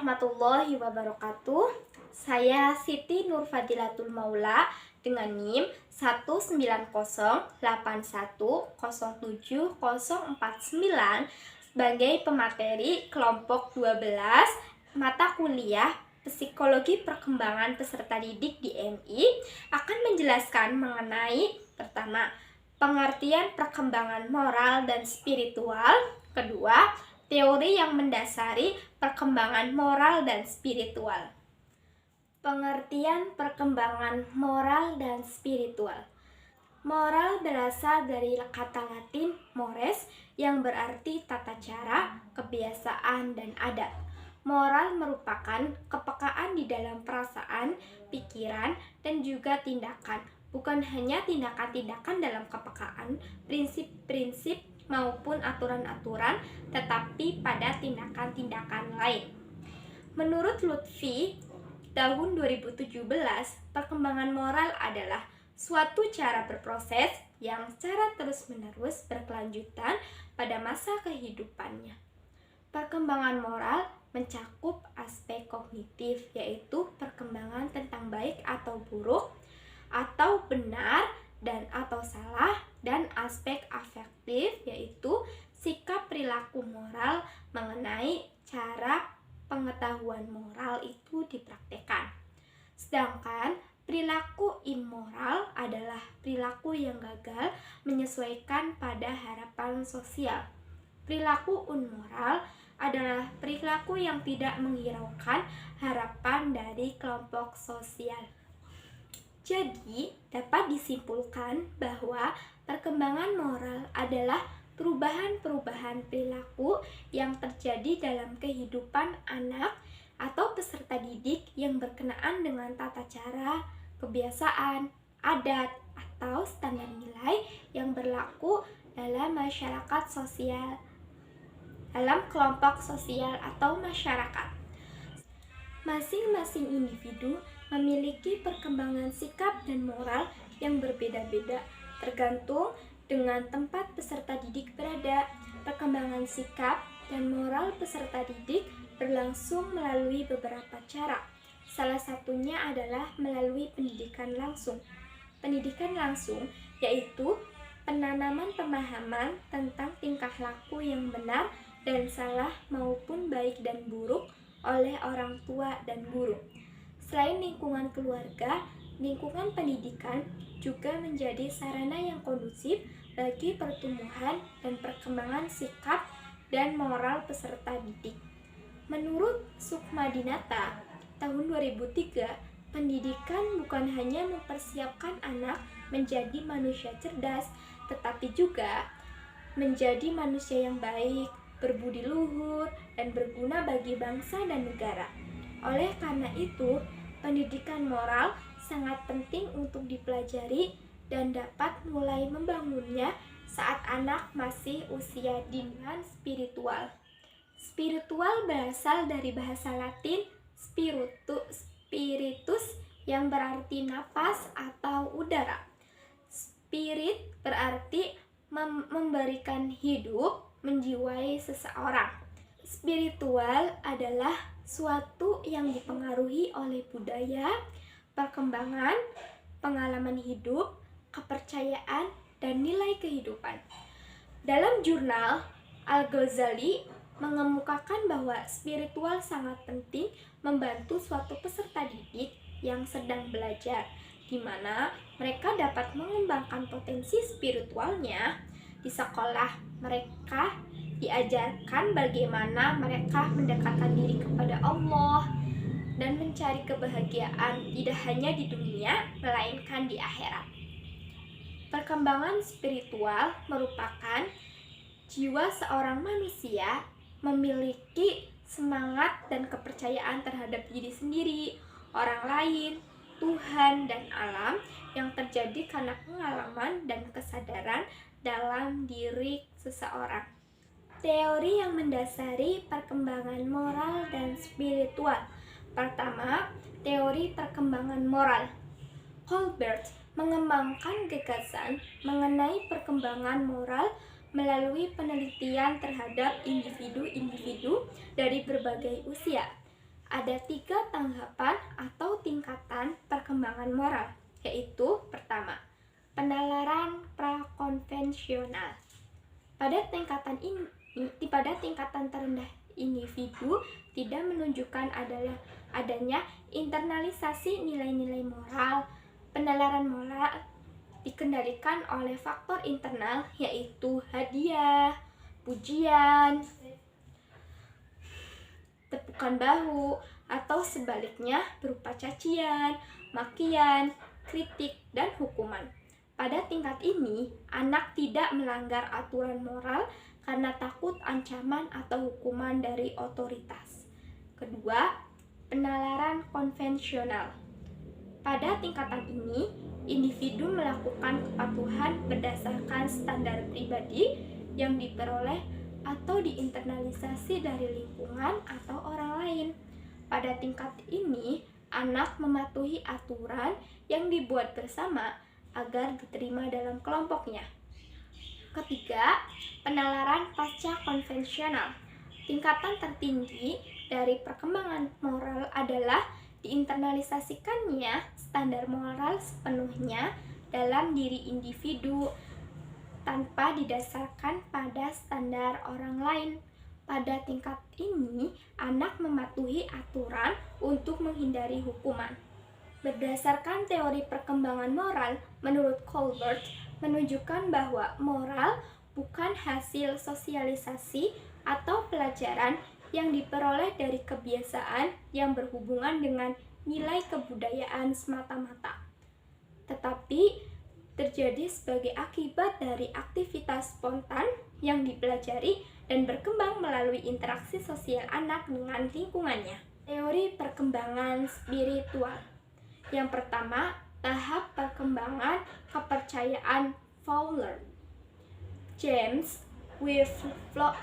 warahmatullahi wabarakatuh. Saya Siti Nurfadilatul Maula dengan NIM 19081070049 sebagai pemateri kelompok 12 mata kuliah Psikologi Perkembangan Peserta Didik di MI akan menjelaskan mengenai pertama, pengertian perkembangan moral dan spiritual, kedua, teori yang mendasari perkembangan moral dan spiritual. Pengertian perkembangan moral dan spiritual. Moral berasal dari kata Latin mores yang berarti tata cara, kebiasaan, dan adat. Moral merupakan kepekaan di dalam perasaan, pikiran, dan juga tindakan. Bukan hanya tindakan-tindakan dalam kepekaan, prinsip-prinsip maupun aturan-aturan, tetapi pada tindakan-tindakan lain. Menurut Lutfi, tahun 2017, perkembangan moral adalah suatu cara berproses yang secara terus-menerus berkelanjutan pada masa kehidupannya. Perkembangan moral mencakup aspek kognitif, yaitu perkembangan tentang baik atau buruk, atau benar dan atau salah, dan aspek afektif, yaitu sikap perilaku moral mengenai cara pengetahuan moral itu dipraktekkan. Sedangkan perilaku immoral adalah perilaku yang gagal menyesuaikan pada harapan sosial. Perilaku unmoral adalah perilaku yang tidak menghiraukan harapan dari kelompok sosial. Jadi, dapat disimpulkan bahwa perkembangan moral adalah perubahan-perubahan perilaku yang terjadi dalam kehidupan anak atau peserta didik yang berkenaan dengan tata cara, kebiasaan, adat, atau standar nilai yang berlaku dalam masyarakat sosial, dalam kelompok sosial atau masyarakat. Masing-masing individu memiliki perkembangan sikap dan moral yang berbeda-beda, tergantung dengan tempat peserta didik berada. Perkembangan sikap dan moral peserta didik berlangsung melalui beberapa cara. Salah satunya adalah melalui pendidikan langsung. Pendidikan langsung yaitu penanaman pemahaman tentang tingkah laku yang benar dan salah maupun baik dan buruk oleh orang tua dan guru. Selain lingkungan keluarga, lingkungan pendidikan juga menjadi sarana yang kondusif bagi pertumbuhan dan perkembangan sikap dan moral peserta didik. Menurut Sukmadinata, tahun 2003, pendidikan bukan hanya mempersiapkan anak menjadi manusia cerdas, tetapi juga menjadi manusia yang baik, berbudi luhur, dan berguna bagi bangsa dan negara. Oleh karena itu, pendidikan moral sangat penting untuk dipelajari dan dapat mulai membangunnya saat anak masih usia dini. Spiritual. Spiritual berasal dari bahasa Latin spiritus yang berarti napas atau udara. Spirit berarti memberikan hidup, menjiwai seseorang. Spiritual adalah suatu yang dipengaruhi oleh budaya, perkembangan, pengalaman hidup, kepercayaan, dan nilai kehidupan. Dalam jurnal, Al-Ghazali mengemukakan bahwa spiritual sangat penting membantu suatu peserta didik yang sedang belajar, di mana mereka dapat mengembangkan potensi spiritualnya. Di sekolah mereka diajarkan bagaimana mereka mendekatkan diri kepada Allah dan mencari kebahagiaan tidak hanya di dunia, melainkan di akhirat. Perkembangan spiritual merupakan jiwa seorang manusia memiliki semangat dan kepercayaan terhadap diri sendiri, orang lain, Tuhan, dan alam yang terjadi karena pengalaman dan kesadaran dalam diri seseorang. Teori yang mendasari perkembangan moral dan spiritual. Pertama, teori perkembangan moral. Colbert mengembangkan gagasan mengenai perkembangan moral melalui penelitian terhadap individu-individu dari berbagai usia. ada 3 tanggapan atau tingkatan perkembangan moral, yaitu pertama, penalaran prakonvensional. Pada tingkatan terendah, individu tidak menunjukkan adanya internalisasi nilai-nilai moral. Penalaran moral dikendalikan oleh faktor internal, yaitu hadiah, pujian, tepukan bahu, atau sebaliknya berupa cacian, makian, kritik, dan hukuman. Pada tingkat ini, anak tidak melanggar aturan moral karena takut ancaman atau hukuman dari otoritas. Kedua, penalaran konvensional. Pada tingkatan ini, individu melakukan kepatuhan berdasarkan standar pribadi yang diperoleh atau diinternalisasi dari lingkungan atau orang lain. Pada tingkat ini, anak mematuhi aturan yang dibuat bersama agar diterima dalam kelompoknya. Ketiga, penalaran pasca konvensional. Tingkatan tertinggi dari perkembangan moral adalah diinternalisasikannya standar moral sepenuhnya dalam diri individu tanpa didasarkan pada standar orang lain. Pada tingkat ini, anak mematuhi aturan untuk menghindari hukuman. Berdasarkan teori perkembangan moral, menurut Colbert, menunjukkan bahwa moral bukan hasil sosialisasi atau pelajaran yang diperoleh dari kebiasaan yang berhubungan dengan nilai kebudayaan semata-mata, tetapi terjadi sebagai akibat dari aktivitas spontan yang dipelajari dan berkembang melalui interaksi sosial anak dengan lingkungannya. Teori perkembangan spiritual. Yang pertama, tahap perkembangan kepercayaan Fowler. James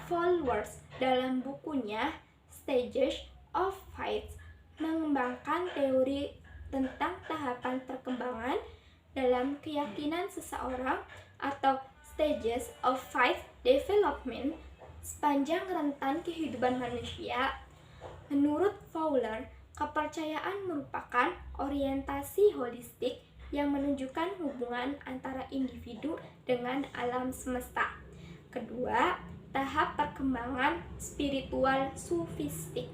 Followers dalam bukunya Stages of Faith mengembangkan teori tentang tahapan perkembangan dalam keyakinan seseorang atau stages of faith development sepanjang rentan kehidupan manusia. Menurut Fowler, kepercayaan merupakan orientasi holistik yang menunjukkan hubungan antara individu dengan alam semesta. Kedua, tahap perkembangan spiritual sufistik.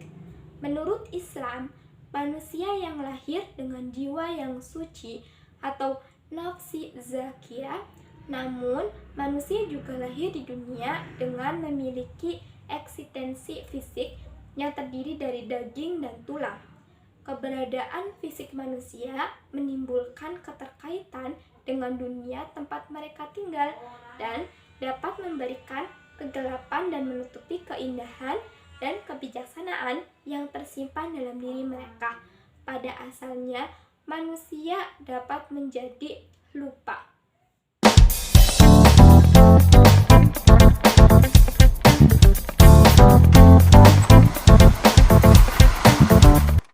Menurut Islam, manusia yang lahir dengan jiwa yang suci atau nafsi zakiyah, namun manusia juga lahir di dunia dengan memiliki eksistensi fisik yang terdiri dari daging dan tulang. Keberadaan fisik manusia menimbulkan keterkaitan dengan dunia tempat mereka tinggal dan dapat memberikan kegelapan dan menutupi keindahan dan kebijaksanaan yang tersimpan dalam diri mereka. Pada asalnya, manusia dapat menjadi lupa.